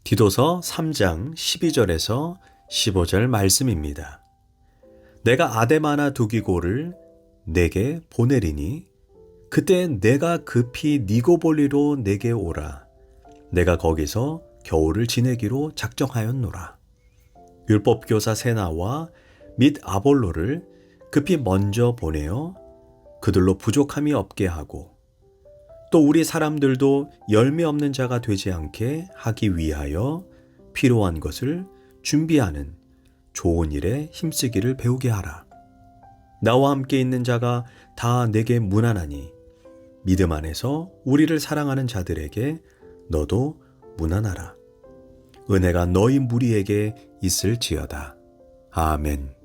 디도서 3장 12절에서 15절 말씀입니다. 내가 아데마나 두기고를 내게 보내리니 그때 내가 급히 니고볼리로 내게 오라. 내가 거기서 겨울을 지내기로 작정하였노라. 율법교사 세나와 및 아볼로를 급히 먼저 보내어 그들로 부족함이 없게 하고 또 우리 사람들도 열매 없는 자가 되지 않게 하기 위하여 필요한 것을 준비하는 좋은 일에 힘쓰기를 배우게 하라. 나와 함께 있는 자가 다 내게 무난하니 믿음 안에서 우리를 사랑하는 자들에게 너도 무난하라. 은혜가 너희 무리에게 있을지어다. 아멘.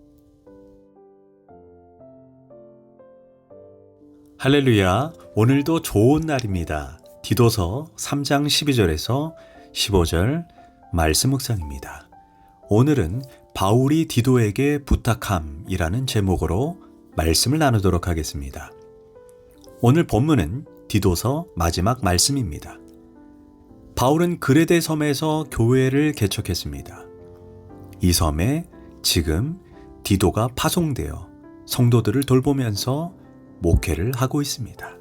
할렐루야, 오늘도 좋은 날입니다. 디도서 3장 12절에서 15절 말씀 묵상입니다. 오늘은 바울이 디도에게 부탁함이라는 제목으로 말씀을 나누도록 하겠습니다. 오늘 본문은 디도서 마지막 말씀입니다. 바울은 그레데 섬에서 교회를 개척했습니다. 이 섬에 지금 디도가 파송되어 성도들을 돌보면서 목회를 하고 있습니다.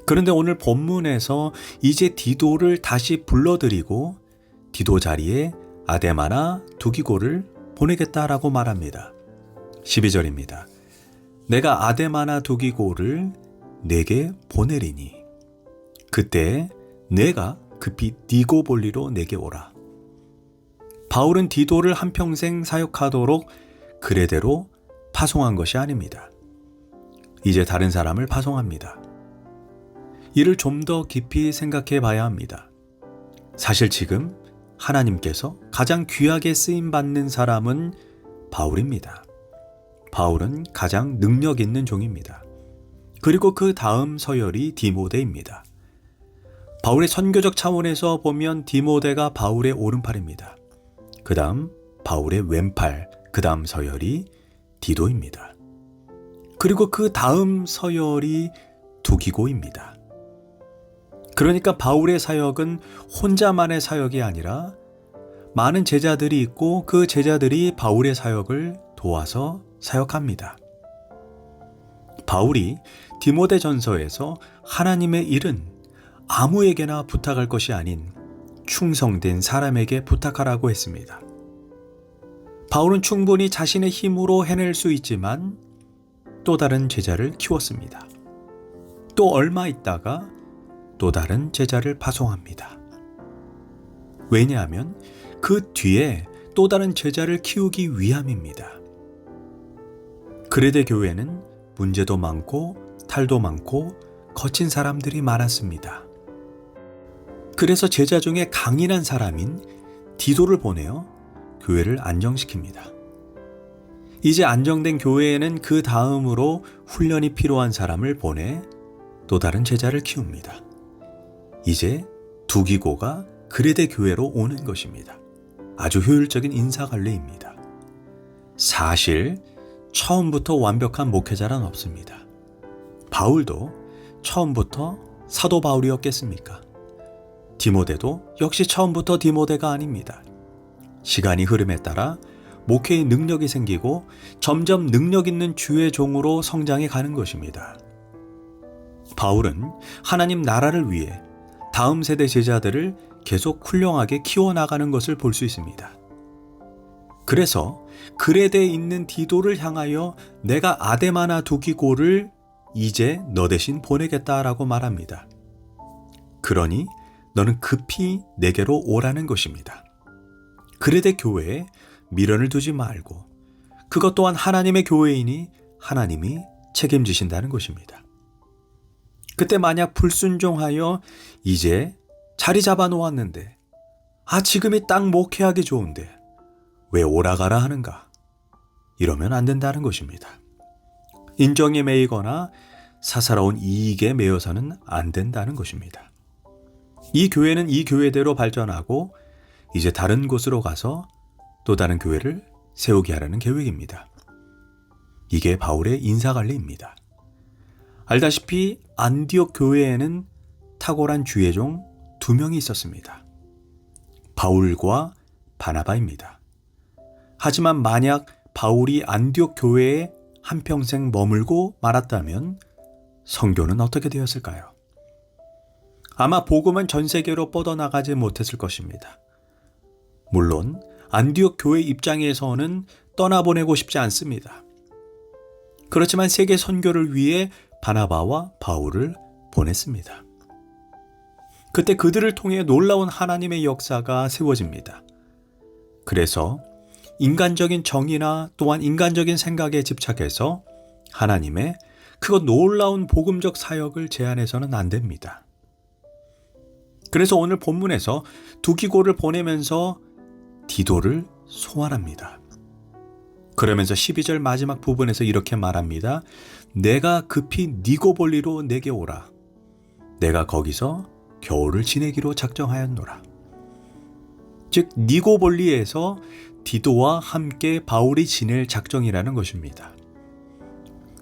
그런데 오늘 본문에서 이제 디도를 다시 불러들이고 디도 자리에 아데마나 두기고를 보내겠다라고 말합니다. 12절입니다. 내가 아데마나 두기고를 내게 보내리니 그때 내가 급히 니고볼리로 내게 오라. 바울은 디도를 한평생 사역하도록 그레데로 파송한 것이 아닙니다. 이제 다른 사람을 파송합니다. 이를 좀 더 깊이 생각해 봐야 합니다. 사실 지금 하나님께서 가장 귀하게 쓰임받는 사람은 바울입니다. 바울은 가장 능력 있는 종입니다. 그리고 그 다음 서열이 디모데입니다. 바울의 선교적 차원에서 보면 디모데가 바울의 오른팔입니다. 그 다음 바울의 왼팔, 그 다음 서열이 디도입니다. 그리고 그 다음 서열이 두기고입니다. 그러니까 바울의 사역은 혼자만의 사역이 아니라 많은 제자들이 있고 그 제자들이 바울의 사역을 도와서 사역합니다. 바울이 디모데 전서에서 하나님의 일은 아무에게나 부탁할 것이 아닌 충성된 사람에게 부탁하라고 했습니다. 바울은 충분히 자신의 힘으로 해낼 수 있지만 또 다른 제자를 키웠습니다. 또 얼마 있다가 또 다른 제자를 파송합니다. 왜냐하면 그 뒤에 또 다른 제자를 키우기 위함입니다. 그레데 교회는 문제도 많고 탈도 많고 거친 사람들이 많았습니다. 그래서 제자 중에 강인한 사람인 디도를 보내어 교회를 안정시킵니다. 이제 안정된 교회에는 그 다음으로 훈련이 필요한 사람을 보내 또 다른 제자를 키웁니다. 이제 두기고가 그레데 교회로 오는 것입니다. 아주 효율적인 인사관리입니다. 사실 처음부터 완벽한 목회자란 없습니다. 바울도 처음부터 사도 바울이었겠습니까? 디모데도 역시 처음부터 디모데가 아닙니다. 시간이 흐름에 따라 목회의 능력이 생기고 점점 능력 있는 주의 종으로 성장해 가는 것입니다. 바울은 하나님 나라를 위해 다음 세대 제자들을 계속 훌륭하게 키워나가는 것을 볼 수 있습니다. 그래서 그레데에 있는 디도를 향하여 내가 아데마나 두기고를 이제 너 대신 보내겠다라고 말합니다. 그러니 너는 급히 내게로 오라는 것입니다. 그레데 교회에 미련을 두지 말고 그것 또한 하나님의 교회이니 하나님이 책임지신다는 것입니다. 그때 만약 불순종하여 이제 자리 잡아 놓았는데 지금이 딱 목회하기 좋은데 왜 오라가라 하는가? 이러면 안 된다는 것입니다. 인정에 매이거나 사사로운 이익에 매여서는 안 된다는 것입니다. 이 교회는 이 교회대로 발전하고 이제 다른 곳으로 가서 또 다른 교회를 세우게 하려는 계획입니다. 이게 바울의 인사관리입니다. 알다시피 안디옥 교회에는 탁월한 주의종 2명이 있었습니다. 바울과 바나바입니다. 하지만 만약 바울이 안디옥 교회에 한평생 머물고 말았다면 선교는 어떻게 되었을까요? 아마 복음은 전 세계로 뻗어나가지 못했을 것입니다. 물론 안디옥 교회 입장에서는 떠나보내고 싶지 않습니다. 그렇지만 세계 선교를 위해 바나바와 바울을 보냈습니다. 그때 그들을 통해 놀라운 하나님의 역사가 세워집니다. 그래서 인간적인 정의나 또한 인간적인 생각에 집착해서 하나님의 그 놀라운 복음적 사역을 제한해서는 안 됩니다. 그래서 오늘 본문에서 두기고를 보내면서 디도를 소환합니다. 그러면서 12절 마지막 부분에서 이렇게 말합니다. 내가 급히 니고볼리로 내게 오라. 내가 거기서 겨울을 지내기로 작정하였노라. 즉 니고볼리에서 디도와 함께 바울이 지낼 작정이라는 것입니다.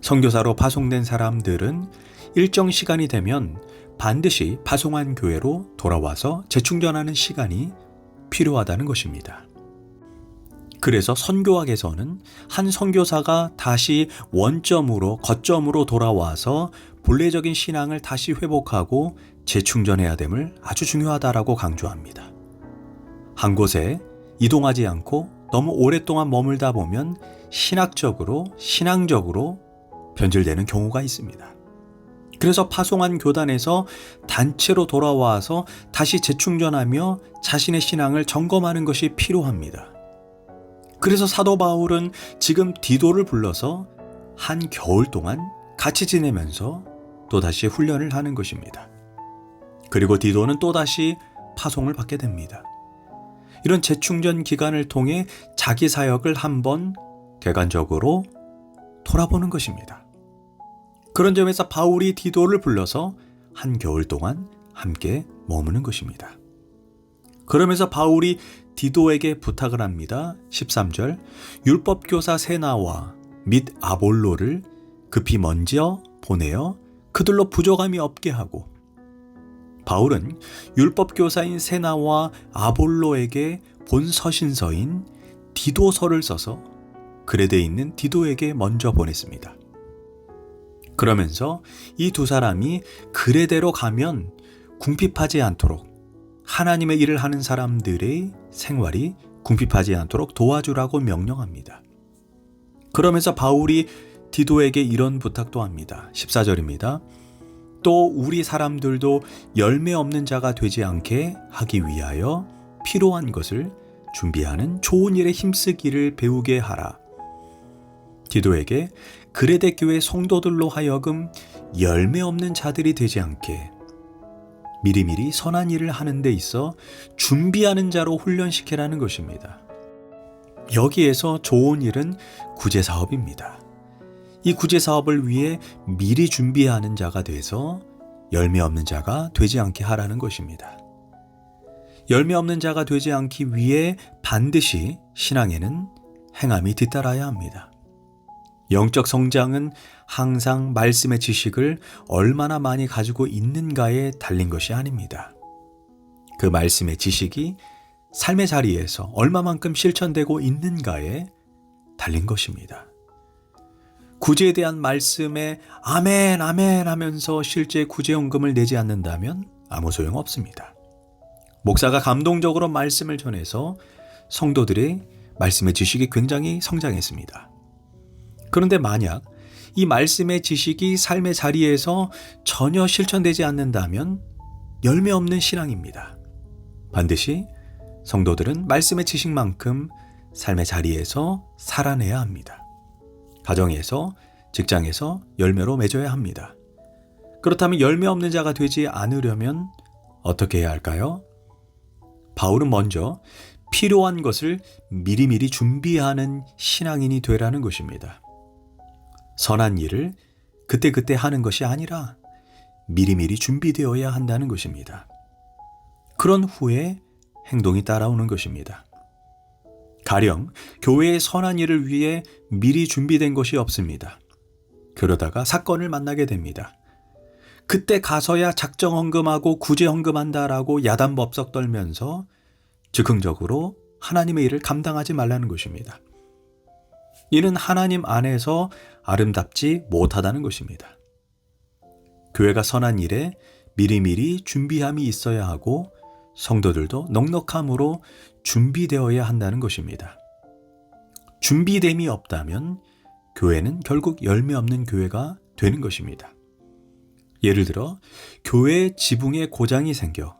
선교사로 파송된 사람들은 일정 시간이 되면 반드시 파송한 교회로 돌아와서 재충전하는 시간이 필요하다는 것입니다. 그래서 선교학에서는 한 선교사가 다시 원점으로 거점으로 돌아와서 본래적인 신앙을 다시 회복하고 재충전해야 됨을 아주 중요하다라고 강조합니다. 한 곳에 이동하지 않고 너무 오랫동안 머물다 보면 신앙적으로 변질되는 경우가 있습니다. 그래서 파송한 교단에서 단체로 돌아와서 다시 재충전하며 자신의 신앙을 점검하는 것이 필요합니다. 그래서 사도 바울은 지금 디도를 불러서 한 겨울 동안 같이 지내면서 또다시 훈련을 하는 것입니다. 그리고 디도는 또다시 파송을 받게 됩니다. 이런 재충전 기간을 통해 자기 사역을 한번 객관적으로 돌아보는 것입니다. 그런 점에서 바울이 디도를 불러서 한 겨울 동안 함께 머무는 것입니다. 그러면서 바울이 디도에게 부탁을 합니다. 13절 율법교사 세나와 및 아볼로를 급히 먼저 보내어 그들로 부족함이 없게 하고, 바울은 율법교사인 세나와 아볼로에게 본 서신서인 디도서를 써서 그레데에 있는 디도에게 먼저 보냈습니다. 그러면서 이 두 사람이 그레데로 가면 궁핍하지 않도록, 하나님의 일을 하는 사람들의 생활이 궁핍하지 않도록 도와주라고 명령합니다. 그러면서 바울이 디도에게 이런 부탁도 합니다. 14절입니다. 또 우리 사람들도 열매 없는 자가 되지 않게 하기 위하여 필요한 것을 준비하는 좋은 일에 힘쓰기를 배우게 하라. 디도에게 그레데 교회 성도들로 하여금 열매 없는 자들이 되지 않게 미리미리 선한 일을 하는 데 있어 준비하는 자로 훈련시키라는 것입니다. 여기에서 좋은 일은 구제사업입니다. 이 구제사업을 위해 미리 준비하는 자가 돼서 열매 없는 자가 되지 않게 하라는 것입니다. 열매 없는 자가 되지 않기 위해 반드시 신앙에는 행함이 뒤따라야 합니다. 영적 성장은 항상 말씀의 지식을 얼마나 많이 가지고 있는가에 달린 것이 아닙니다. 그 말씀의 지식이 삶의 자리에서 얼마만큼 실천되고 있는가에 달린 것입니다. 구제에 대한 말씀에 아멘 아멘 하면서 실제 구제헌금을 내지 않는다면 아무 소용 없습니다. 목사가 감동적으로 말씀을 전해서 성도들의 말씀의 지식이 굉장히 성장했습니다. 그런데 만약 이 말씀의 지식이 삶의 자리에서 전혀 실천되지 않는다면 열매 없는 신앙입니다. 반드시 성도들은 말씀의 지식만큼 삶의 자리에서 살아내야 합니다. 가정에서, 직장에서 열매로 맺어야 합니다. 그렇다면 열매 없는 자가 되지 않으려면 어떻게 해야 할까요? 바울은 먼저 필요한 것을 미리미리 준비하는 신앙인이 되라는 것입니다. 선한 일을 그때그때 하는 것이 아니라 미리미리 준비되어야 한다는 것입니다. 그런 후에 행동이 따라오는 것입니다. 가령 교회의 선한 일을 위해 미리 준비된 것이 없습니다. 그러다가 사건을 만나게 됩니다. 그때 가서야 작정헌금하고 구제헌금한다라고 야단법석 떨면서 즉흥적으로 하나님의 일을 감당하지 말라는 것입니다. 이는 하나님 안에서 아름답지 못하다는 것입니다. 교회가 선한 일에 미리미리 준비함이 있어야 하고 성도들도 넉넉함으로 준비되어야 한다는 것입니다. 준비됨이 없다면 교회는 결국 열매 없는 교회가 되는 것입니다. 예를 들어 교회 지붕에 고장이 생겨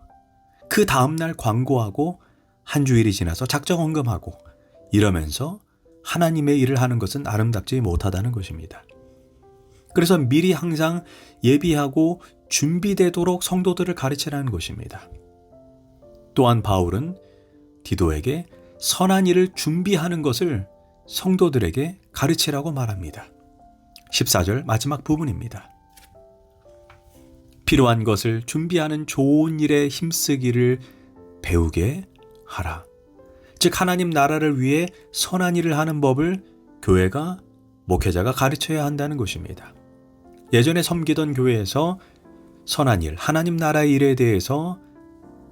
그 다음날 광고하고 한 주일이 지나서 작정 헌금하고 이러면서 하나님의 일을 하는 것은 아름답지 못하다는 것입니다. 그래서 미리 항상 예비하고 준비되도록 성도들을 가르치라는 것입니다. 또한 바울은 디도에게 선한 일을 준비하는 것을 성도들에게 가르치라고 말합니다. 14절 마지막 부분입니다. 필요한 것을 준비하는 좋은 일에 힘쓰기를 배우게 하라. 즉 하나님 나라를 위해 선한 일을 하는 법을 교회가 목회자가 가르쳐야 한다는 것입니다. 예전에 섬기던 교회에서 선한 일, 하나님 나라의 일에 대해서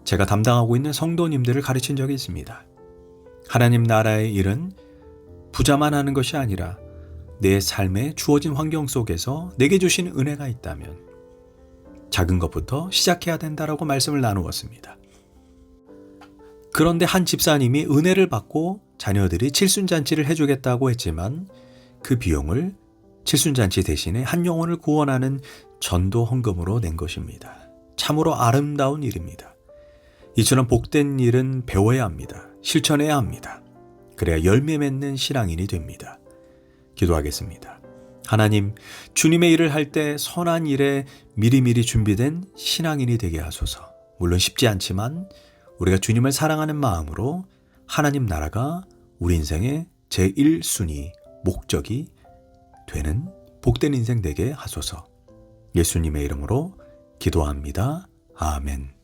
제가 담당하고 있는 성도님들을 가르친 적이 있습니다. 하나님 나라의 일은 부자만 하는 것이 아니라 내 삶에 주어진 환경 속에서 내게 주신 은혜가 있다면 작은 것부터 시작해야 된다라고 말씀을 나누었습니다. 그런데 한 집사님이 은혜를 받고 자녀들이 칠순잔치를 해주겠다고 했지만 그 비용을 칠순잔치 대신에 한 영혼을 구원하는 전도 헌금으로 낸 것입니다. 참으로 아름다운 일입니다. 이처럼 복된 일은 배워야 합니다. 실천해야 합니다. 그래야 열매 맺는 신앙인이 됩니다. 기도하겠습니다. 하나님, 주님의 일을 할 때 선한 일에 미리미리 준비된 신앙인이 되게 하소서. 물론 쉽지 않지만 우리가 주님을 사랑하는 마음으로 하나님 나라가 우리 인생의 제1순위 목적이 되는 복된 인생 되게 하소서. 예수님의 이름으로 기도합니다. 아멘.